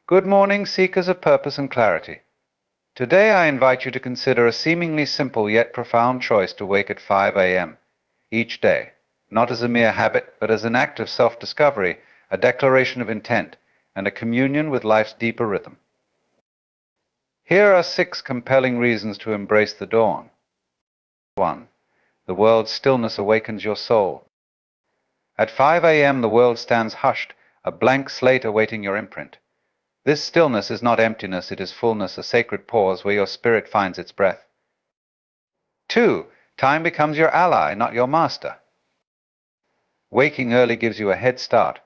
Good morning, seekers of purpose and clarity. Today I invite you to consider a seemingly simple yet profound choice to wake at 5 a.m. each day, not as a mere habit, but as an act of self-discovery, a declaration of intent, and a communion with life's deeper rhythm. Here are 6 compelling reasons to embrace the dawn. 1. The world's stillness awakens your soul. At 5 a.m. the world stands hushed, a blank slate awaiting your imprint. This stillness is not emptiness, it is fullness, a sacred pause where your spirit finds its breath. 2. Time becomes your ally, not your master. Waking early gives you a head start.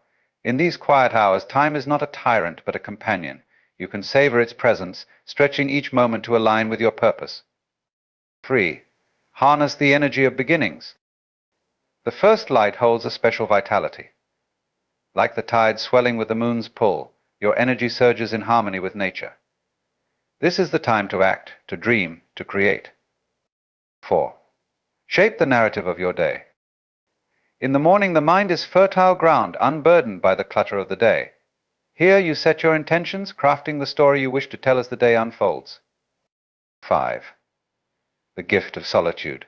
In these quiet hours, time is not a tyrant, but a companion. You can savor its presence, stretching each moment to align with your purpose. 3. Harness the energy of beginnings. The first light holds a special vitality. Like the tide swelling with the moon's pull, your energy surges in harmony with nature. This is the time to act, to dream, to create. 4. Shape the narrative of your day. In the morning, the mind is fertile ground, unburdened by the clutter of the day. Here you set your intentions, crafting the story you wish to tell as the day unfolds. 5. The gift of solitude.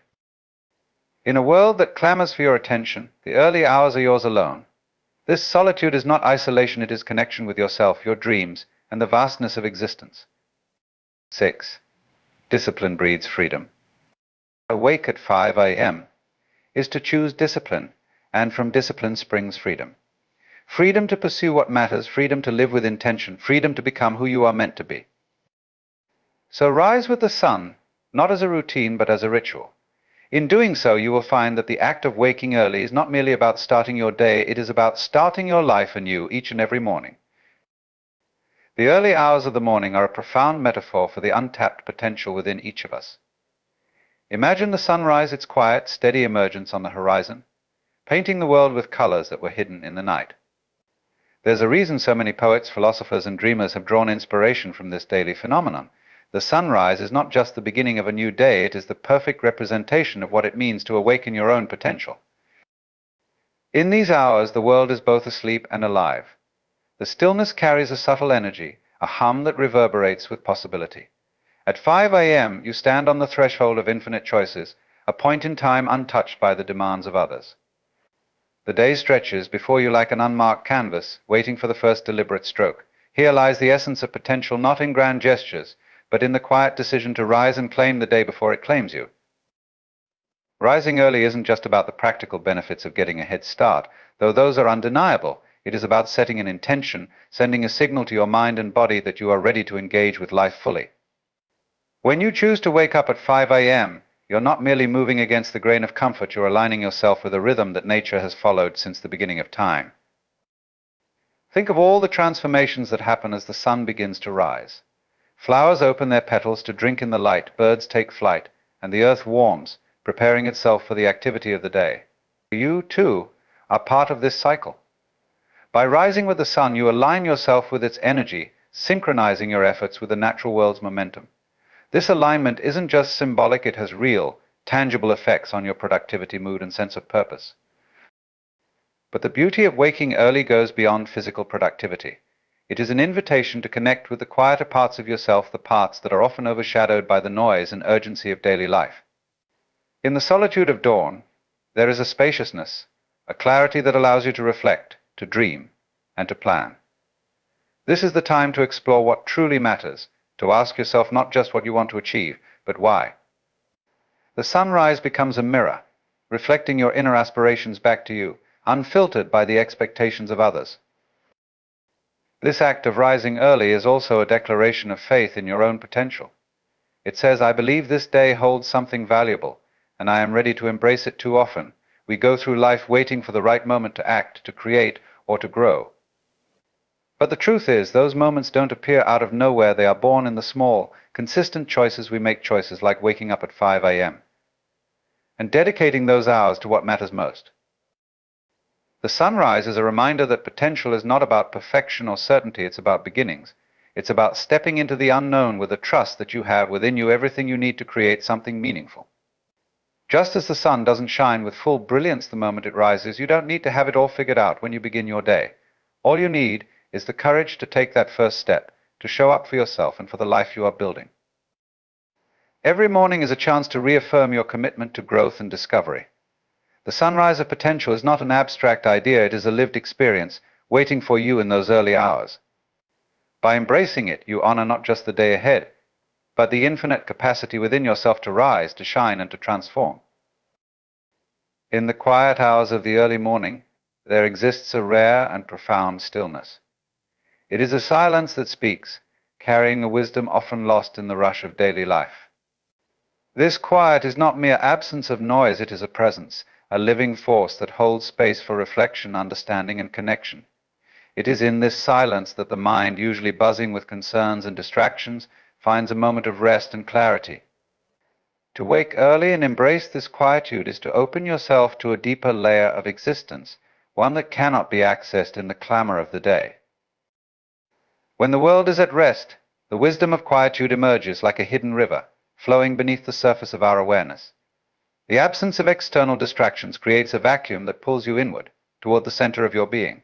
In a world that clamors for your attention, the early hours are yours alone. This solitude is not isolation, it is connection with yourself, your dreams, and the vastness of existence. 6. Discipline breeds freedom. Awake at 5 a.m. is to choose discipline, and from discipline springs freedom. Freedom to pursue what matters, freedom to live with intention, freedom to become who you are meant to be. So rise with the sun, not as a routine, but as a ritual. In doing so, you will find that the act of waking early is not merely about starting your day, it is about starting your life anew each and every morning. The early hours of the morning are a profound metaphor for the untapped potential within each of us. Imagine the sunrise, its quiet, steady emergence on the horizon, painting the world with colors that were hidden in the night. There's a reason so many poets, philosophers, and dreamers have drawn inspiration from this daily phenomenon. The sunrise is not just the beginning of a new day, it is the perfect representation of what it means to awaken your own potential. In these hours, the world is both asleep and alive. The stillness carries a subtle energy, a hum that reverberates with possibility. At 5 a.m., you stand on the threshold of infinite choices, a point in time untouched by the demands of others. The day stretches before you like an unmarked canvas, waiting for the first deliberate stroke. Here lies the essence of potential, not in grand gestures, but in the quiet decision to rise and claim the day before it claims you. Rising early isn't just about the practical benefits of getting a head start, though those are undeniable. It is about setting an intention, sending a signal to your mind and body that you are ready to engage with life fully. When you choose to wake up at 5 a.m., you're not merely moving against the grain of comfort, you're aligning yourself with a rhythm that nature has followed since the beginning of time. Think of all the transformations that happen as the sun begins to rise. Flowers open their petals to drink in the light, birds take flight, and the earth warms, preparing itself for the activity of the day. You, too, are part of this cycle. By rising with the sun, you align yourself with its energy, synchronizing your efforts with the natural world's momentum. This alignment isn't just symbolic, it has real, tangible effects on your productivity, mood, and sense of purpose. But the beauty of waking early goes beyond physical productivity. It is an invitation to connect with the quieter parts of yourself, the parts that are often overshadowed by the noise and urgency of daily life. In the solitude of dawn, there is a spaciousness, a clarity that allows you to reflect, to dream, and to plan. This is the time to explore what truly matters, to ask yourself not just what you want to achieve, but why. The sunrise becomes a mirror, reflecting your inner aspirations back to you, unfiltered by the expectations of others. This act of rising early is also a declaration of faith in your own potential. It says, I believe this day holds something valuable, and I am ready to embrace it. Too often, we go through life waiting for the right moment to act, to create, or to grow. But the truth is, those moments don't appear out of nowhere. They are born in the small, consistent choices we make, choices like waking up at 5 a.m. and dedicating those hours to what matters most. The sunrise is a reminder that potential is not about perfection or certainty, it's about beginnings. It's about stepping into the unknown with a trust that you have within you everything you need to create something meaningful. Just as the sun doesn't shine with full brilliance the moment it rises, you don't need to have it all figured out when you begin your day. All you need is the courage to take that first step, to show up for yourself and for the life you are building. Every morning is a chance to reaffirm your commitment to growth and discovery. The sunrise of potential is not an abstract idea, it is a lived experience waiting for you in those early hours. By embracing it, you honor not just the day ahead, but the infinite capacity within yourself to rise, to shine, and to transform. In the quiet hours of the early morning, there exists a rare and profound stillness. It is a silence that speaks, carrying a wisdom often lost in the rush of daily life. This quiet is not mere absence of noise, it is a presence, a living force that holds space for reflection, understanding, and connection. It is in this silence that the mind, usually buzzing with concerns and distractions, finds a moment of rest and clarity. To wake early and embrace this quietude is to open yourself to a deeper layer of existence, one that cannot be accessed in the clamor of the day. When the world is at rest, the wisdom of quietude emerges like a hidden river, flowing beneath the surface of our awareness. The absence of external distractions creates a vacuum that pulls you inward, toward the center of your being.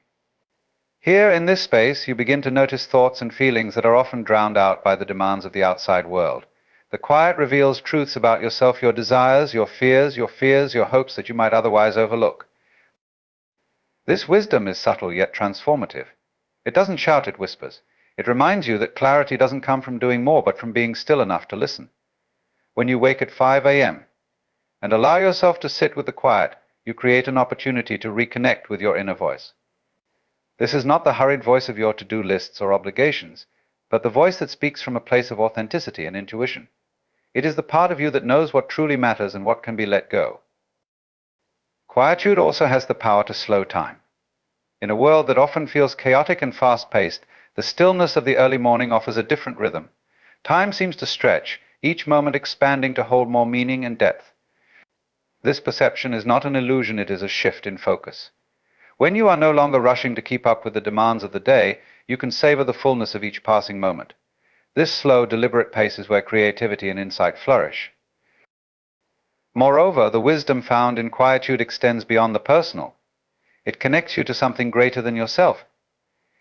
Here, in this space, you begin to notice thoughts and feelings that are often drowned out by the demands of the outside world. The quiet reveals truths about yourself, your desires, your fears, your hopes that you might otherwise overlook. This wisdom is subtle yet transformative. It doesn't shout, it whispers. It reminds you that clarity doesn't come from doing more, but from being still enough to listen. When you wake at 5 a.m. and allow yourself to sit with the quiet, you create an opportunity to reconnect with your inner voice. This is not the hurried voice of your to-do lists or obligations, but the voice that speaks from a place of authenticity and intuition. It is the part of you that knows what truly matters and what can be let go. Quietude also has the power to slow time. In a world that often feels chaotic and fast-paced, the stillness of the early morning offers a different rhythm. Time seems to stretch, each moment expanding to hold more meaning and depth. This perception is not an illusion, it is a shift in focus. When you are no longer rushing to keep up with the demands of the day, you can savor the fullness of each passing moment. This slow, deliberate pace is where creativity and insight flourish. Moreover, the wisdom found in quietude extends beyond the personal. It connects you to something greater than yourself.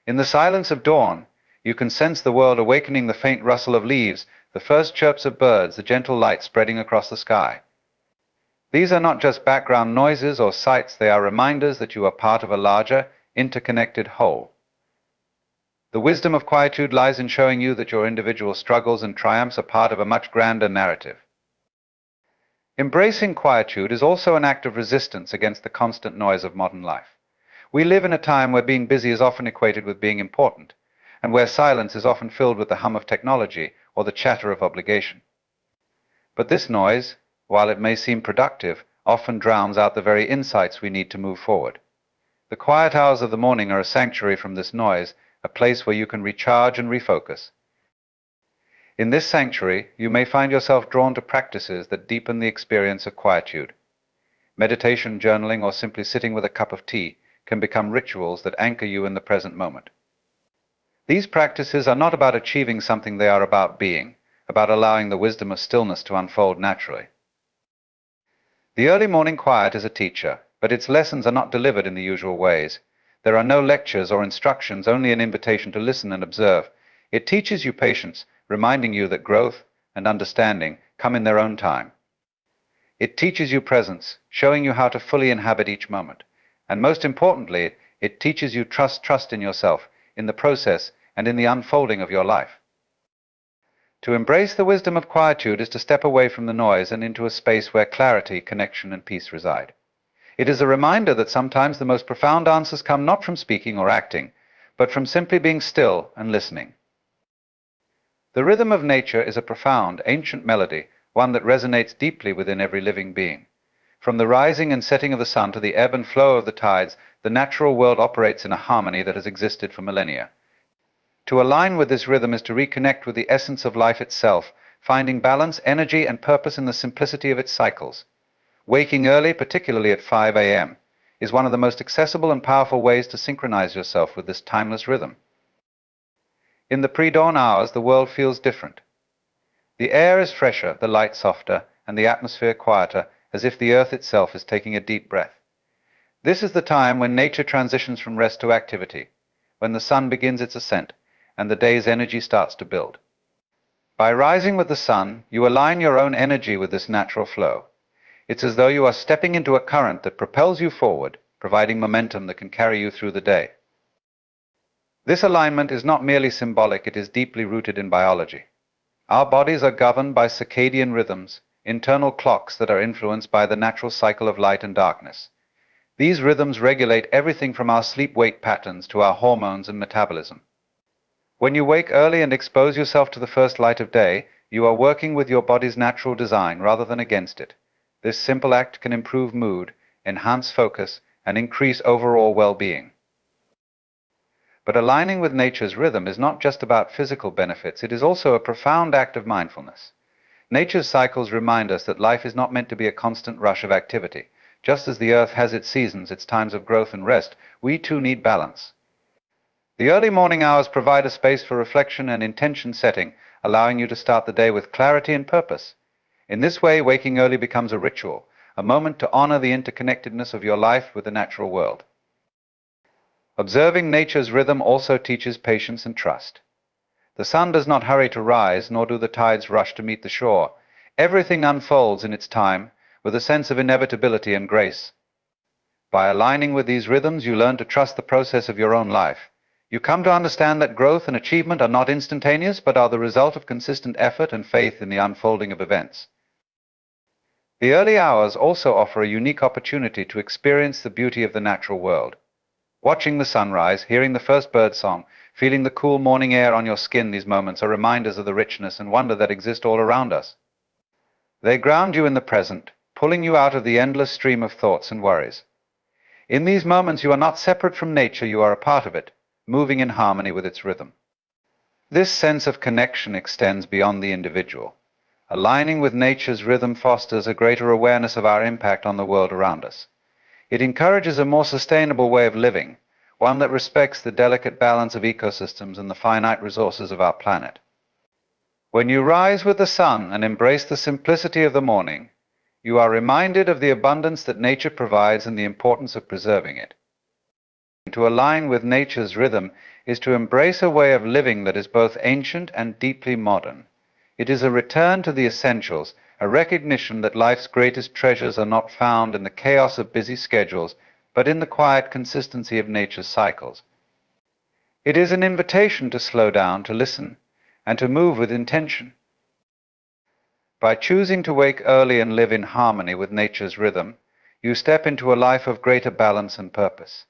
In the silence of dawn, you can sense the world awakening, the faint rustle of leaves, the first chirps of birds, the gentle light spreading across the sky. These are not just background noises or sights, they are reminders that you are part of a larger, interconnected whole. The wisdom of quietude lies in showing you that your individual struggles and triumphs are part of a much grander narrative. Embracing quietude is also an act of resistance against the constant noise of modern life. We live in a time where being busy is often equated with being important, and where silence is often filled with the hum of technology or the chatter of obligation. But this noise, while it may seem productive, often drowns out the very insights we need to move forward. The quiet hours of the morning are a sanctuary from this noise, a place where you can recharge and refocus. In this sanctuary, you may find yourself drawn to practices that deepen the experience of quietude. Meditation, journaling, or simply sitting with a cup of tea can become rituals that anchor you in the present moment. These practices are not about achieving something, they are about being, about allowing the wisdom of stillness to unfold naturally. The early morning quiet is a teacher, but its lessons are not delivered in the usual ways. There are no lectures or instructions, only an invitation to listen and observe. It teaches you patience, reminding you that growth and understanding come in their own time. It teaches you presence, showing you how to fully inhabit each moment. And most importantly, it teaches you trust in yourself, in the process, and in the unfolding of your life. To embrace the wisdom of quietude is to step away from the noise and into a space where clarity, connection, and peace reside. It is a reminder that sometimes the most profound answers come not from speaking or acting, but from simply being still and listening. The rhythm of nature is a profound, ancient melody, one that resonates deeply within every living being. From the rising and setting of the sun to the ebb and flow of the tides, the natural world operates in a harmony that has existed for millennia. To align with this rhythm is to reconnect with the essence of life itself, finding balance, energy, and purpose in the simplicity of its cycles. Waking early, particularly at 5 a.m., is one of the most accessible and powerful ways to synchronize yourself with this timeless rhythm. In the pre-dawn hours, the world feels different. The air is fresher, the light softer, and the atmosphere quieter, as if the earth itself is taking a deep breath. This is the time when nature transitions from rest to activity, when the sun begins its ascent and the day's energy starts to build. By rising with the sun, you align your own energy with this natural flow. It's as though you are stepping into a current that propels you forward, providing momentum that can carry you through the day. This alignment is not merely symbolic, it is deeply rooted in biology. Our bodies are governed by circadian rhythms, internal clocks that are influenced by the natural cycle of light and darkness. These rhythms regulate everything from our sleep-wake patterns to our hormones and metabolism. When you wake early and expose yourself to the first light of day, you are working with your body's natural design rather than against it. This simple act can improve mood, enhance focus, and increase overall well-being. But aligning with nature's rhythm is not just about physical benefits, it is also a profound act of mindfulness. Nature's cycles remind us that life is not meant to be a constant rush of activity. Just as the earth has its seasons, its times of growth and rest, we too need balance. The early morning hours provide a space for reflection and intention setting, allowing you to start the day with clarity and purpose. In this way, waking early becomes a ritual, a moment to honor the interconnectedness of your life with the natural world. Observing nature's rhythm also teaches patience and trust. The sun does not hurry to rise, nor do the tides rush to meet the shore. Everything unfolds in its time, with a sense of inevitability and grace. By aligning with these rhythms, you learn to trust the process of your own life. You come to understand that growth and achievement are not instantaneous, but are the result of consistent effort and faith in the unfolding of events. The early hours also offer a unique opportunity to experience the beauty of the natural world. Watching the sunrise, hearing the first bird song, feeling the cool morning air on your skin, these moments are reminders of the richness and wonder that exist all around us. They ground you in the present, pulling you out of the endless stream of thoughts and worries. In these moments, you are not separate from nature, you are a part of it, moving in harmony with its rhythm. This sense of connection extends beyond the individual. Aligning with nature's rhythm fosters a greater awareness of our impact on the world around us. It encourages a more sustainable way of living, one that respects the delicate balance of ecosystems and the finite resources of our planet. When you rise with the sun and embrace the simplicity of the morning, you are reminded of the abundance that nature provides and the importance of preserving it. To align with nature's rhythm is to embrace a way of living that is both ancient and deeply modern. It is a return to the essentials, a recognition that life's greatest treasures are not found in the chaos of busy schedules, but in the quiet consistency of nature's cycles. It is an invitation to slow down, to listen, and to move with intention. By choosing to wake early and live in harmony with nature's rhythm, you step into a life of greater balance and purpose.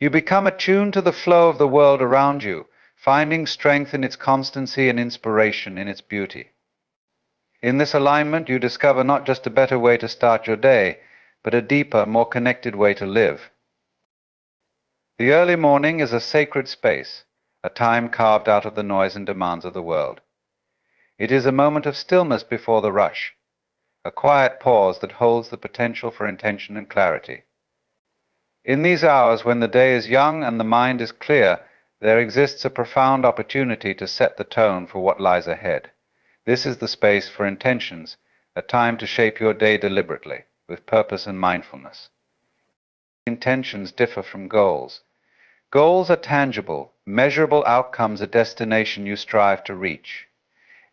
You become attuned to the flow of the world around you, finding strength in its constancy and inspiration in its beauty. In this alignment, you discover not just a better way to start your day, but a deeper, more connected way to live. The early morning is a sacred space, a time carved out of the noise and demands of the world. It is a moment of stillness before the rush, a quiet pause that holds the potential for intention and clarity. In these hours, when the day is young and the mind is clear, there exists a profound opportunity to set the tone for what lies ahead. This is the space for intentions, a time to shape your day deliberately, with purpose and mindfulness. Intentions differ from goals. Goals are tangible, measurable outcomes, a destination you strive to reach.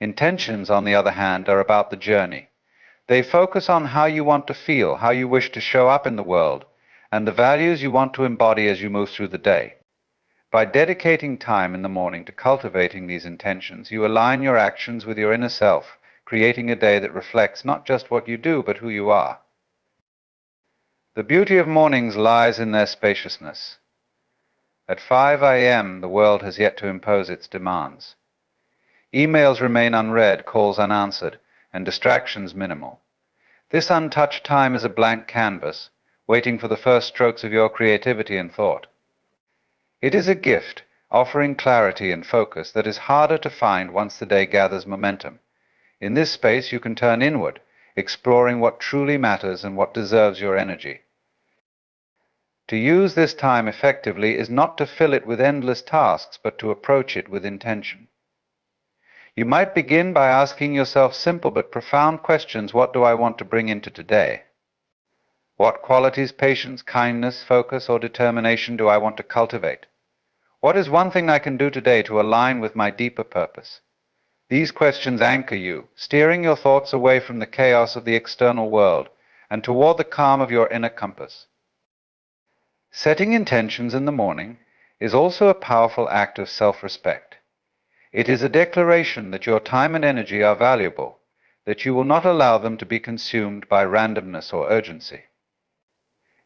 Intentions, on the other hand, are about the journey. They focus on how you want to feel, how you wish to show up in the world, and the values you want to embody as you move through the day. By dedicating time in the morning to cultivating these intentions, you align your actions with your inner self, creating a day that reflects not just what you do, but who you are. The beauty of mornings lies in their spaciousness. At 5 a.m., the world has yet to impose its demands. Emails remain unread, calls unanswered, and distractions minimal. This untouched time is a blank canvas, waiting for the first strokes of your creativity and thought. It is a gift, offering clarity and focus that is harder to find once the day gathers momentum. In this space, you can turn inward, exploring what truly matters and what deserves your energy. To use this time effectively is not to fill it with endless tasks, but to approach it with intention. You might begin by asking yourself simple but profound questions. What do I want to bring into today? What qualities, patience, kindness, focus, or determination do I want to cultivate? What is one thing I can do today to align with my deeper purpose? These questions anchor you, steering your thoughts away from the chaos of the external world and toward the calm of your inner compass. Setting intentions in the morning is also a powerful act of self-respect. It is a declaration that your time and energy are valuable, that you will not allow them to be consumed by randomness or urgency.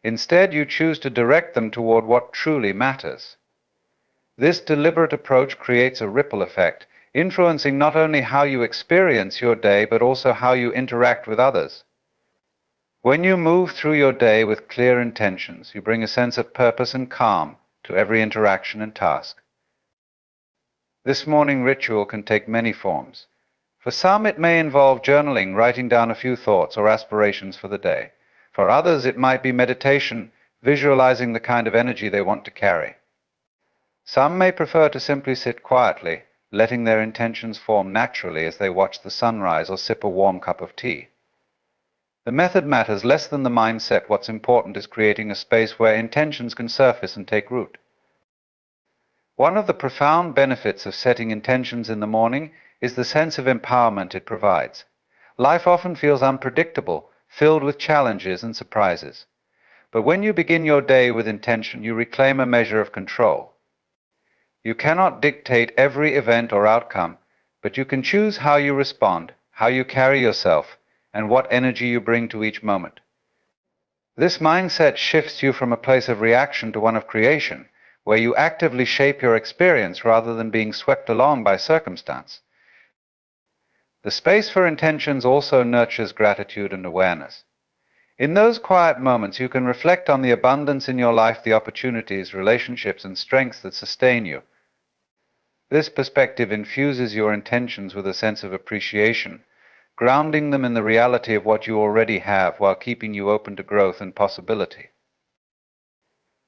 Instead, you choose to direct them toward what truly matters. This deliberate approach creates a ripple effect, influencing not only how you experience your day, but also how you interact with others. When you move through your day with clear intentions, you bring a sense of purpose and calm to every interaction and task. This morning ritual can take many forms. For some, it may involve journaling, writing down a few thoughts or aspirations for the day. For others, it might be meditation, visualizing the kind of energy they want to carry. Some may prefer to simply sit quietly, letting their intentions form naturally as they watch the sunrise or sip a warm cup of tea. The method matters less than the mindset. What's important is creating a space where intentions can surface and take root. One of the profound benefits of setting intentions in the morning is the sense of empowerment it provides. Life often feels unpredictable, filled with challenges and surprises. But when you begin your day with intention, you reclaim a measure of control. You cannot dictate every event or outcome, but you can choose how you respond, how you carry yourself, and what energy you bring to each moment. This mindset shifts you from a place of reaction to one of creation, where you actively shape your experience rather than being swept along by circumstance. The space for intentions also nurtures gratitude and awareness. In those quiet moments, you can reflect on the abundance in your life, the opportunities, relationships, and strengths that sustain you. This perspective infuses your intentions with a sense of appreciation, grounding them in the reality of what you already have while keeping you open to growth and possibility.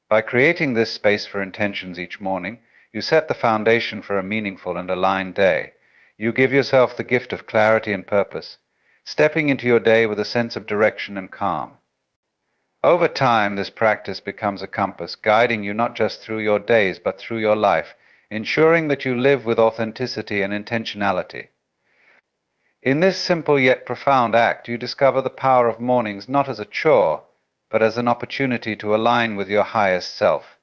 By creating this space for intentions each morning, you set the foundation for a meaningful and aligned day. You give yourself the gift of clarity and purpose, stepping into your day with a sense of direction and calm. Over time, this practice becomes a compass, guiding you not just through your days, but through your life, ensuring that you live with authenticity and intentionality. In this simple yet profound act, you discover the power of mornings not as a chore, but as an opportunity to align with your highest self.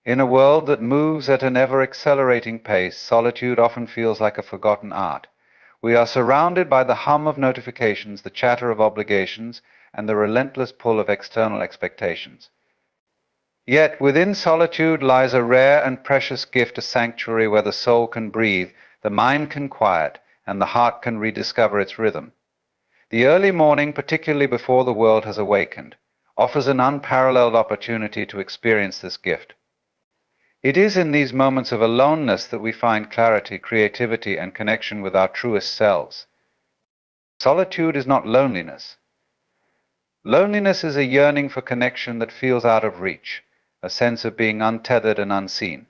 In a world that moves at an ever-accelerating pace, solitude often feels like a forgotten art. We are surrounded by the hum of notifications, the chatter of obligations, and the relentless pull of external expectations. Yet within solitude lies a rare and precious gift, a sanctuary where the soul can breathe, the mind can quiet, and the heart can rediscover its rhythm. The early morning, particularly before the world has awakened, offers an unparalleled opportunity to experience this gift. It is in these moments of aloneness that we find clarity, creativity, and connection with our truest selves. Solitude is not loneliness. Loneliness is a yearning for connection that feels out of reach, a sense of being untethered and unseen.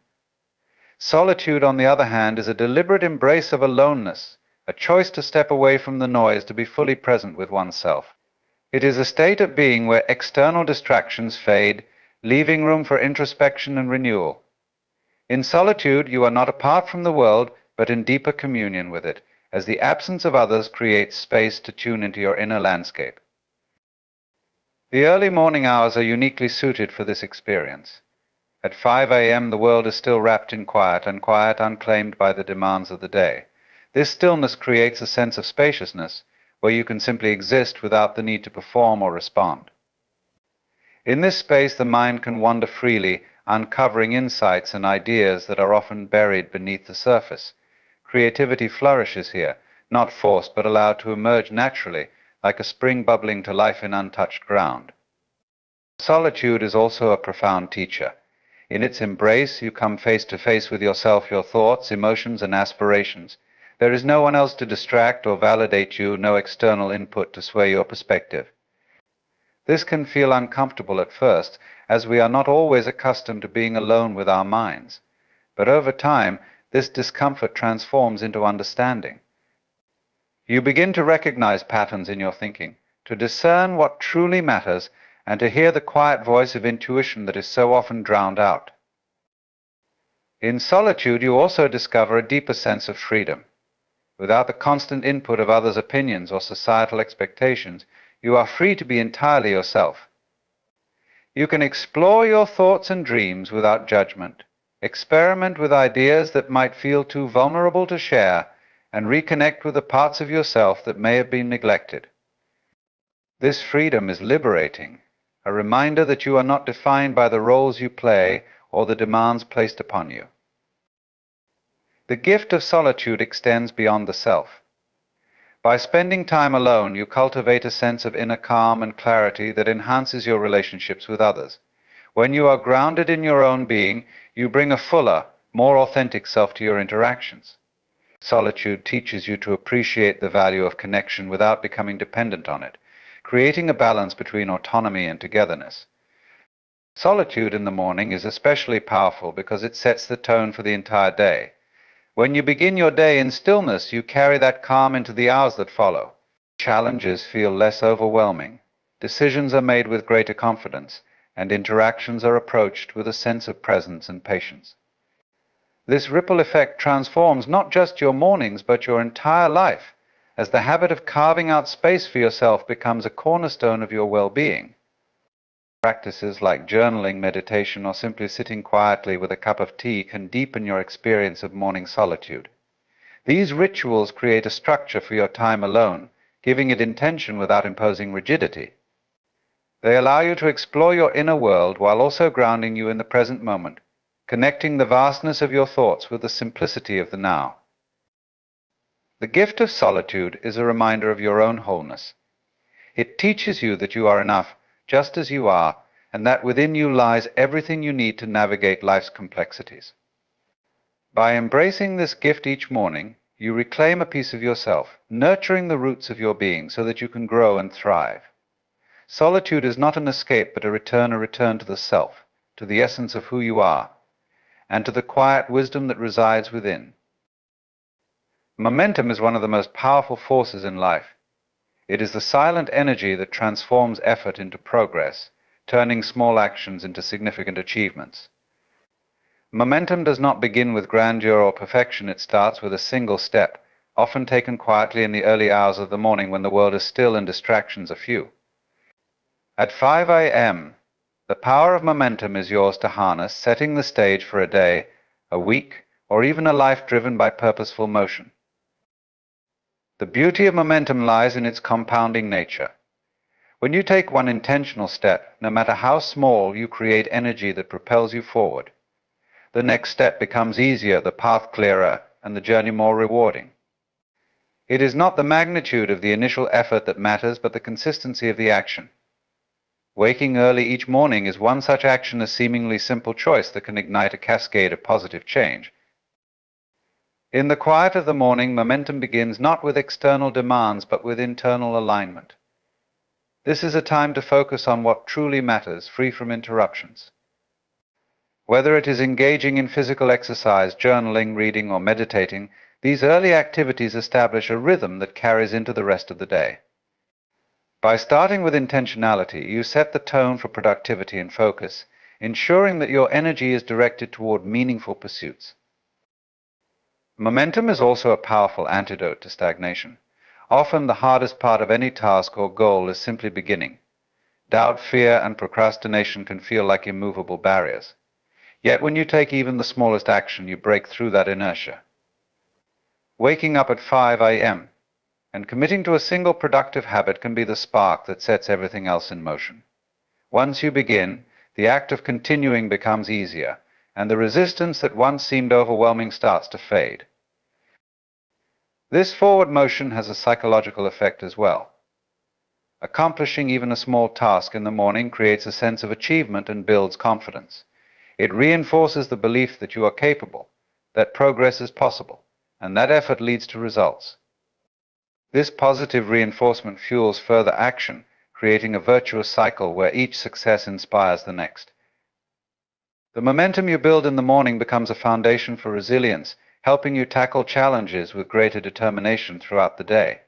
Solitude, on the other hand, is a deliberate embrace of aloneness, a choice to step away from the noise to be fully present with oneself. It is a state of being where external distractions fade, leaving room for introspection and renewal. In solitude, you are not apart from the world, but in deeper communion with it, as the absence of others creates space to tune into your inner landscape. The early morning hours are uniquely suited for this experience. At 5 a.m., the world is still wrapped in quiet, and quiet unclaimed by the demands of the day. This stillness creates a sense of spaciousness, where you can simply exist without the need to perform or respond. In this space, the mind can wander freely, uncovering insights and ideas that are often buried beneath the surface. Creativity flourishes here, not forced but allowed to emerge naturally, like a spring bubbling to life in untouched ground. Solitude is also a profound teacher. In its embrace, you come face to face with yourself, your thoughts, emotions, and aspirations. There is no one else to distract or validate you, no external input to sway your perspective. This can feel uncomfortable at first, as we are not always accustomed to being alone with our minds. But over time, this discomfort transforms into understanding. You begin to recognize patterns in your thinking, to discern what truly matters, and to hear the quiet voice of intuition that is so often drowned out. In solitude, you also discover a deeper sense of freedom. Without the constant input of others' opinions or societal expectations, you are free to be entirely yourself. You can explore your thoughts and dreams without judgment, experiment with ideas that might feel too vulnerable to share, and reconnect with the parts of yourself that may have been neglected. This freedom is liberating, a reminder that you are not defined by the roles you play or the demands placed upon you. The gift of solitude extends beyond the self. By spending time alone, you cultivate a sense of inner calm and clarity that enhances your relationships with others. When you are grounded in your own being, you bring a fuller, more authentic self to your interactions. Solitude teaches you to appreciate the value of connection without becoming dependent on it, creating a balance between autonomy and togetherness. Solitude in the morning is especially powerful because it sets the tone for the entire day. When you begin your day in stillness, you carry that calm into the hours that follow. Challenges feel less overwhelming, decisions are made with greater confidence, and interactions are approached with a sense of presence and patience. This ripple effect transforms not just your mornings, but your entire life, as the habit of carving out space for yourself becomes a cornerstone of your well-being. Practices like journaling, meditation, or simply sitting quietly with a cup of tea can deepen your experience of morning solitude. These rituals create a structure for your time alone, giving it intention without imposing rigidity. They allow you to explore your inner world while also grounding you in the present moment, connecting the vastness of your thoughts with the simplicity of the now. The gift of solitude is a reminder of your own wholeness. It teaches you that you are enough just as you are, and that within you lies everything you need to navigate life's complexities. By embracing this gift each morning, you reclaim a piece of yourself, nurturing the roots of your being so that you can grow and thrive. Solitude is not an escape, but a return to the self, to the essence of who you are, and to the quiet wisdom that resides within. Momentum is one of the most powerful forces in life. It is the silent energy that transforms effort into progress, turning small actions into significant achievements. Momentum does not begin with grandeur or perfection, it starts with a single step, often taken quietly in the early hours of the morning when the world is still and distractions are few. At 5 a.m., the power of momentum is yours to harness, setting the stage for a day, a week, or even a life driven by purposeful motion. The beauty of momentum lies in its compounding nature. When you take one intentional step, no matter how small, you create energy that propels you forward. The next step becomes easier, the path clearer, and the journey more rewarding. It is not the magnitude of the initial effort that matters, but the consistency of the action. Waking early each morning is one such action, a seemingly simple choice that can ignite a cascade of positive change. In the quiet of the morning, momentum begins not with external demands, but with internal alignment. This is a time to focus on what truly matters, free from interruptions. Whether it is engaging in physical exercise, journaling, reading, or meditating, these early activities establish a rhythm that carries into the rest of the day. By starting with intentionality, you set the tone for productivity and focus, ensuring that your energy is directed toward meaningful pursuits. Momentum is also a powerful antidote to stagnation. Often the hardest part of any task or goal is simply beginning. Doubt, fear, and procrastination can feel like immovable barriers. Yet when you take even the smallest action, you break through that inertia. Waking up at 5 a.m. and committing to a single productive habit can be the spark that sets everything else in motion. Once you begin, the act of continuing becomes easier, and the resistance that once seemed overwhelming starts to fade. This forward motion has a psychological effect as well. Accomplishing even a small task in the morning creates a sense of achievement and builds confidence. It reinforces the belief that you are capable, that progress is possible, and that effort leads to results. This positive reinforcement fuels further action, creating a virtuous cycle where each success inspires the next. The momentum you build in the morning becomes a foundation for resilience, helping you tackle challenges with greater determination throughout the day.